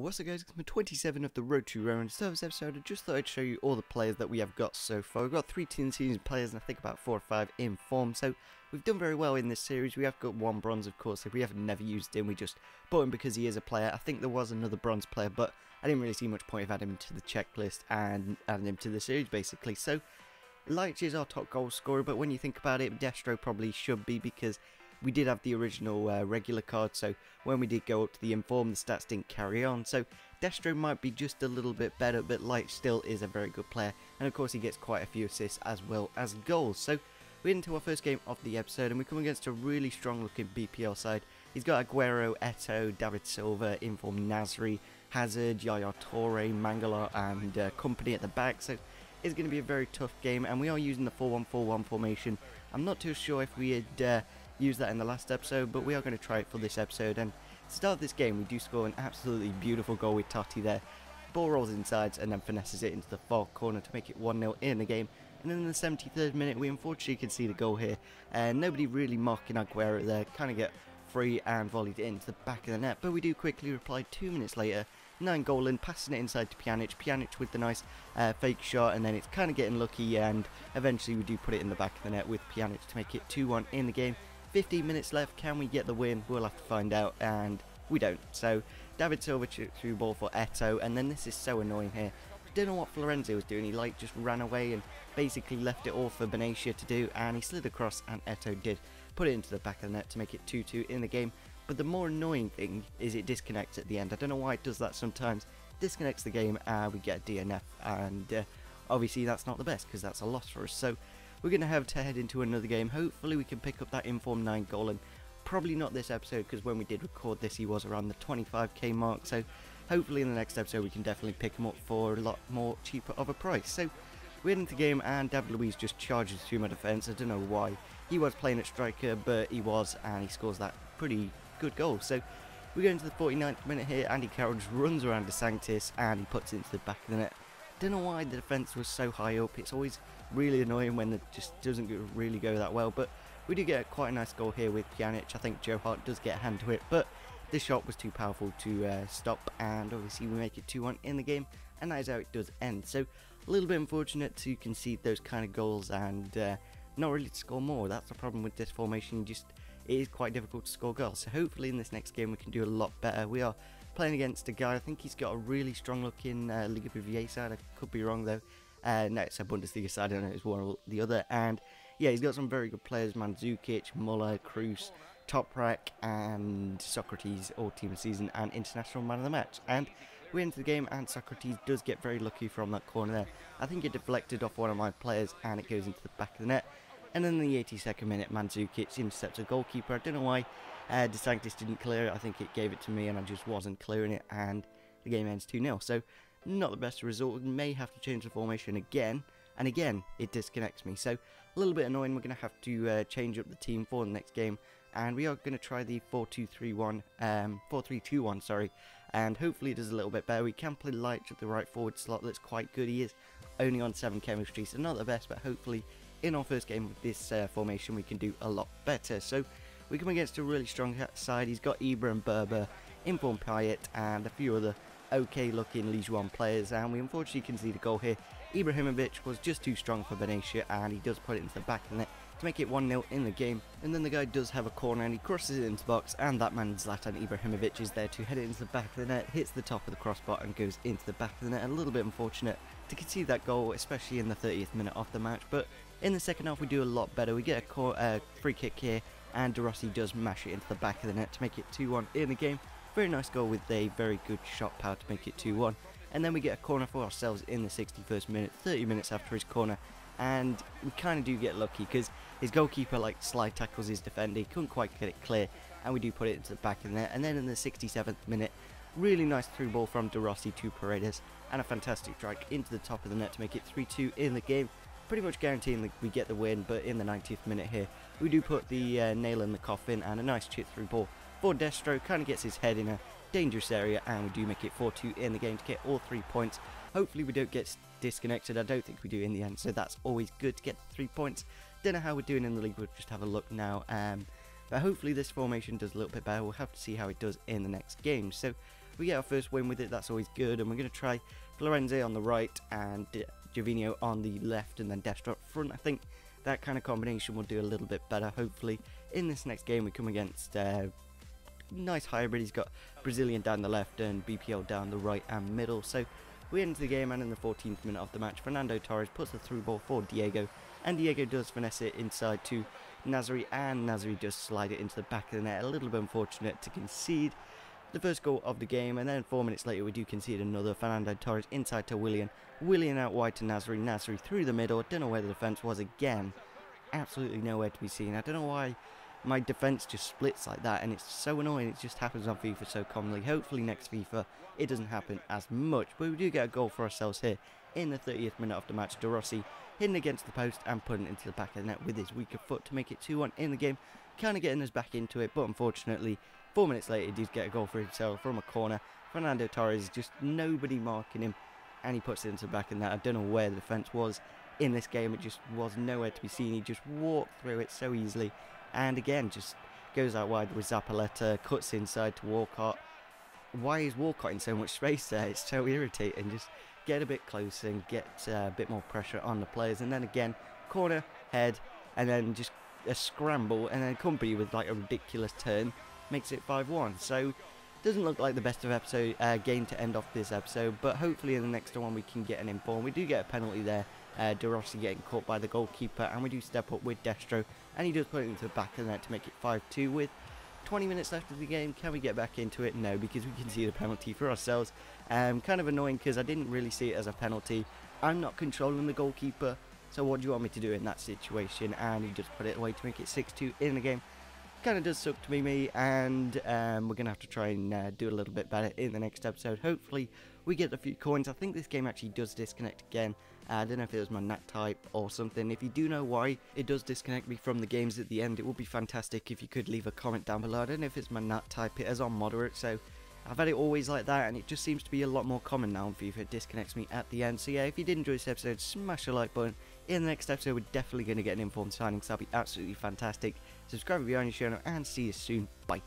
What's up guys, it's 27 of the Road to Roma. So this episode I just thought I'd show you all the players that we have got so far. We've got 3 team season players and I think about 4 or 5 in form, so we've done very well in this series. We have got 1 bronze of course, if we have never used him, we just bought him because he is a player. I think there was another bronze player, but I didn't really see much point of adding him to the checklist and adding him to the series basically. So Leitch is our top goal scorer, but when you think about it, Destro probably should be, because we did have the original regular card, so when we did go up to the inform, the stats didn't carry on. So Destro might be just a little bit better, but Leitch still is a very good player, and of course he gets quite a few assists as well as goals. So we're into our first game of the episode, and we come against a really strong looking BPL side. He's got Aguero, Eto'o, David Silva, inform Nasri, Hazard, Yaya Toure, Mangala and company at the back, so it's going to be a very tough game, and we are using the 4-1-4-1 formation. I'm not too sure if we had used that in the last episode, but we are going to try it for this episode. And to start this game, we do score an absolutely beautiful goal with Totti there. Ball rolls inside and then finesses it into the far corner to make it 1-0 in the game. And then in the 73rd minute, we unfortunately concede a goal here, and nobody really marking Aguero there, kind of get free and volleyed it into the back of the net, but we do quickly reply 2 minutes later. 9 goal in, passing it inside to Pjanic with the nice fake shot, and then it's kind of getting lucky, and eventually we do put it in the back of the net with Pjanic to make it 2-1 in the game. 15 minutes left, can we get the win? We'll have to find out, and we don't. So David Silva threw ball for Eto'o, and then this is so annoying here. Don't know what Florenzi was doing. He just ran away and basically left it all for Benicia to do, and he slid across, and Eto'o did put it into the back of the net to make it 2-2 in the game. But the more annoying thing is it disconnects at the end. I don't know why it does that sometimes. Disconnects the game and we get a DNF, and obviously that's not the best because that's a loss for us. So we're going to have to head into another game. Hopefully we can pick up that inform 9 goal, and probably not this episode because when we did record this he was around the 25k mark. So hopefully in the next episode we can definitely pick him up for a lot more cheaper of a price. So we're into the game and David Luiz just charges through my defence. I don't know why. He was playing at striker, but he was, and he scores that pretty good goal. So we go into the 49th minute here. Andy Carroll just runs around De Sanctis and he puts it into the back of the net. Don't know why the defence was so high up. It's always really annoying when it just doesn't really go that well, but we do get quite a nice goal here with Pjanic. I think Joe Hart does get a hand to it, but this shot was too powerful to stop, and obviously we make it 2-1 in the game, and that is how it does end. So a little bit unfortunate to concede those kind of goals and not really to score more. That's the problem with this formation. It is quite difficult to score goals. So hopefully in this next game we can do a lot better. We are playing against a guy, I think he's got a really strong looking Lukepingu side. I could be wrong though. No, it's a Bundesliga side, I don't know, it's one or the other. And yeah, he's got some very good players: Mandzukic, Muller, Kroos, Toprak and Socrates, all team of the season and international man of the match. And we're into the game, and Socrates does get very lucky from that corner there. I think it deflected off one of my players and it goes into the back of the net. And then in the 82nd minute, Mandzukic intercepts a goalkeeper. I don't know why De Sanctis didn't clear it. I think it gave it to me and I just wasn't clearing it, and the game ends 2-0. So not the best result. We may have to change the formation again, and again it disconnects me. So a little bit annoying. We're going to have to change up the team for the next game, and we are going to try the 4-3-2-1, sorry, and hopefully it does a little bit better. We can play Leitch at the right forward slot. That's quite good. He is only on 7 chemistry, so not the best, but hopefully in our first game with this formation we can do a lot better. So we come against a really strong side. He's got Ibra and Berber, Inform Payet and a few other okay looking Ligue 1 players, and we unfortunately concede a goal here. Ibrahimovic was just too strong for Benicia, and he does put it into the back of the net to make it 1-0 in the game. And then the guy does have a corner and he crosses it into the box, and that man Zlatan Ibrahimovic is there to head it into the back of the net, hits the top of the crossbar and goes into the back of the net. A little bit unfortunate to concede that goal, especially in the 30th minute of the match, but in the second half we do a lot better. We get a free kick here, and De Rossi does mash it into the back of the net to make it 2-1 in the game. Very nice goal with a very good shot power to make it 2-1. And then we get a corner for ourselves in the 61st minute, 30 minutes after his corner, and we kind of do get lucky because his goalkeeper slide tackles his defender. He couldn't quite get it clear, and we do put it into the back of the net. And then in the 67th minute, really nice through ball from De Rossi to Paredes, and a fantastic strike into the top of the net to make it 3-2 in the game. Pretty much guaranteeing that we get the win, but in the 90th minute here we do put the nail in the coffin, and a nice chip through ball for Destro, kind of gets his head in a dangerous area, and we do make it 4-2 in the game to get all 3 points. Hopefully we don't get disconnected. I don't think we do in the end, so that's always good to get 3 points. Don't know how we're doing in the league, we'll just have a look now. But hopefully this formation does a little bit better. We'll have to see how it does in the next game. So we get our first win with it. That's always good, and we're going to try Florenzi on the right and Jovino on the left, and then Destro up front. I think that kind of combination will do a little bit better, hopefully. In this next game, we come against nice hybrid. He's got Brazilian down the left and BPL down the right and middle. So we enter the game, and in the 14th minute of the match, Fernando Torres puts the through ball for Diego, and Diego does finesse it inside to Nasri, and Nasri does slide it into the back of the net. A little bit unfortunate to concede the first goal of the game, and then 4 minutes later we do concede another. Fernando Torres inside to Willian out wide to Nasri through the middle. Don't know where the defence was again, absolutely nowhere to be seen. I don't know why my defence just splits like that, and it's so annoying. It just happens on FIFA so commonly. Hopefully next FIFA it doesn't happen as much, but we do get a goal for ourselves here in the 30th minute of the match. De Rossi hitting against the post and putting it into the back of the net with his weaker foot to make it 2-1 in the game, kind of getting us back into it, but unfortunately 4 minutes later he did get a goal for himself from a corner. Fernando Torres, just nobody marking him, and he puts it into the back of the net. I don't know where the defence was in this game. It just was nowhere to be seen. He just walked through it so easily, and again just goes out wide with Zappaleta, cuts inside to Walcott. Why is Walcott in so much space there? It's so irritating. Just get a bit closer and get a bit more pressure on the players, and then again corner, head, and then just a scramble, and then Company with like a ridiculous turn makes it 5-1. So doesn't look like the best of game to end off this episode, but hopefully in the next one we can get an inform. We do get a penalty there, De Rossi getting caught by the goalkeeper, and we do step up with Destro, and he does put it into the back of the net to make it 5-2 with 20 minutes left of the game. Can we get back into it? No, because we can see the penalty for ourselves. Kind of annoying because I didn't really see it as a penalty. I'm not controlling the goalkeeper, so what do you want me to do in that situation? And he just put it away to make it 6-2 in the game. Kind of does suck to be me, and we're going to have to try and do a little bit better in the next episode. Hopefully we get a few coins. I think this game actually does disconnect again. I don't know if it was my NAT type or something. If you do know why it does disconnect me from the games at the end, it would be fantastic if you could leave a comment down below. I don't know if it's my NAT type. It is on moderate, so I've had it always like that, and it just seems to be a lot more common now on FIFA. It disconnects me at the end. So yeah, if you did enjoy this episode, smash the like button. In the next episode, we're definitely going to get an informed signing, so that'll be absolutely fantastic. Subscribe if you're on your channel, and see you soon. Bye.